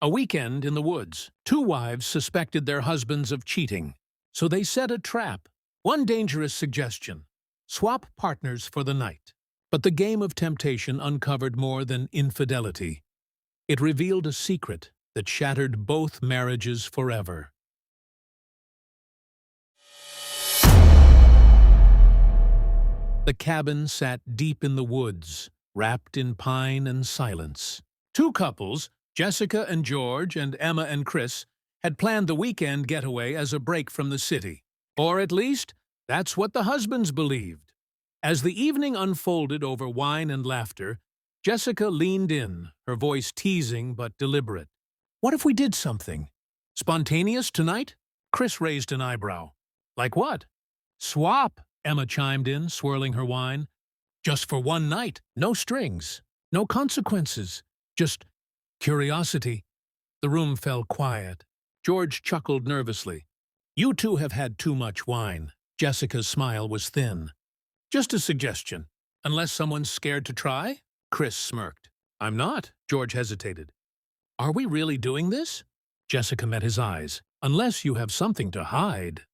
A weekend in the woods. Two wives suspected their husbands of cheating, so they set a trap. One dangerous suggestion: swap partners for the night. But the game of temptation uncovered more than infidelity. It revealed a secret that shattered both marriages forever. The cabin sat deep in the woods, wrapped in pine and silence. Two couples, Jessica and George and Emma and Chris, had planned the weekend getaway as a break from the city. Or at least, that's what the husbands believed. As the evening unfolded over wine and laughter, Jessica leaned in, her voice teasing but deliberate. "What if we did something? Spontaneous tonight?" Chris raised an eyebrow. "Like what?" "Swap," Emma chimed in, swirling her wine. "Just for one night. No strings. No consequences. Just curiosity." The room fell quiet. George chuckled nervously. "You two have had too much wine." Jessica's smile was thin. "Just a suggestion. Unless someone's scared to try?" Chris smirked. "I'm not." George hesitated. "Are we really doing this?" Jessica met his eyes. "Unless you have something to hide."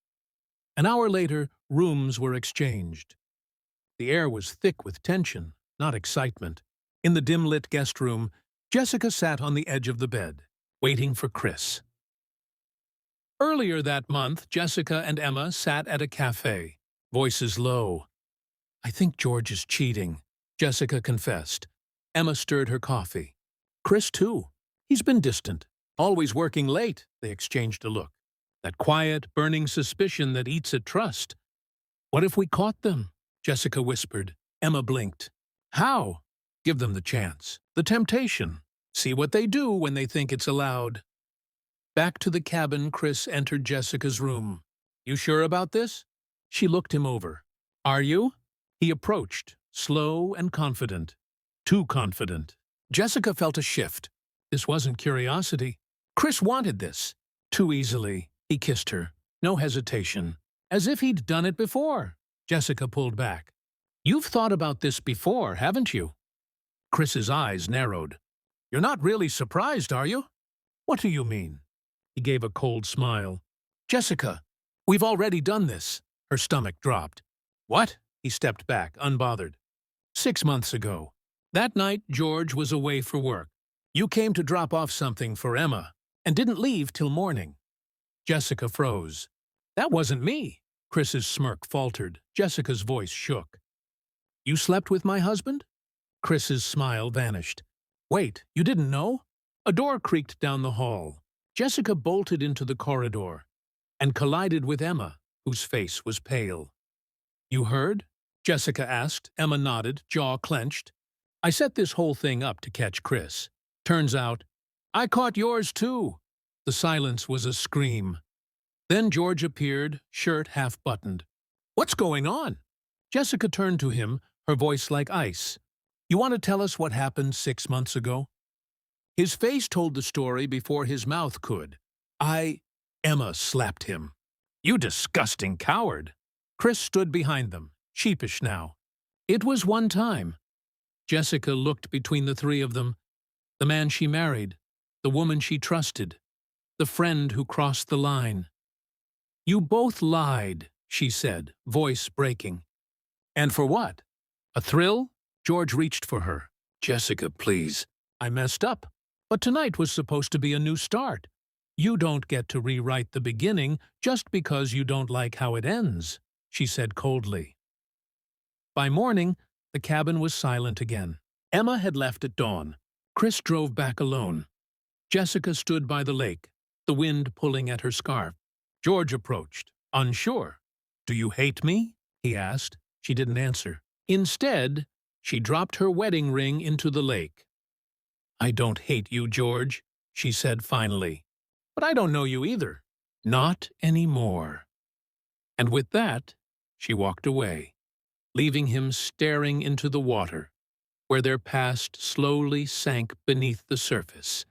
An hour later, rooms were exchanged. The air was thick with tension, not excitement. In the dim-lit guest room, Jessica sat on the edge of the bed, waiting for Chris. Earlier that month, Jessica and Emma sat at a cafe, voices low. "I think George is cheating," Jessica confessed. Emma stirred her coffee. "Chris, too. He's been distant, always working late." They exchanged a look. That quiet, burning suspicion that eats at trust. "What if we caught them?" Jessica whispered. Emma blinked. "How?" "Give them the chance. The temptation. See what they do when they think it's allowed." Back to the cabin, Chris entered Jessica's room. "You sure about this?" She looked him over. "Are you?" He approached, slow and confident. Too confident. Jessica felt a shift. This wasn't curiosity. Chris wanted this. Too easily. He kissed her. No hesitation. As if he'd done it before. Jessica pulled back. "You've thought about this before, haven't you?" Chris's eyes narrowed. "You're not really surprised, are you?" "What do you mean?" He gave a cold smile. "Jessica, we've already done this." Her stomach dropped. "What?" He stepped back, unbothered. 6 months ago. That night, George was away for work. You came to drop off something for Emma, and didn't leave till morning." Jessica froze. "That wasn't me." Chris's smirk faltered. Jessica's voice shook. "You slept with my husband?" Chris's smile vanished. "Wait, you didn't know?" A door creaked down the hall. Jessica bolted into the corridor and collided with Emma, whose face was pale. "You heard?" Jessica asked. Emma nodded, jaw clenched. "I set this whole thing up to catch Chris. Turns out, I caught yours too." The silence was a scream. Then George appeared, shirt half-buttoned. "What's going on?" Jessica turned to him, her voice like ice. "You want to tell us what happened 6 months ago?" His face told the story before his mouth could. Emma slapped him. "You disgusting coward." Chris stood behind them, sheepish now. "It was one time." Jessica looked between the three of them. The man she married, the woman she trusted, the friend who crossed the line. "You both lied," she said, voice breaking. "And for what? A thrill?" George reached for her. "Jessica, please." "I messed up. But tonight was supposed to be a new start. You don't get to rewrite the beginning just because you don't like how it ends," she said coldly. By morning, the cabin was silent again. Emma had left at dawn. Chris drove back alone. Jessica stood by the lake, the wind pulling at her scarf. George approached, unsure. "Do you hate me?" he asked. She didn't answer. Instead, she dropped her wedding ring into the lake. "I don't hate you, George," she said finally. "But I don't know you either." "Not anymore." And with that, she walked away, leaving him staring into the water, where their past slowly sank beneath the surface.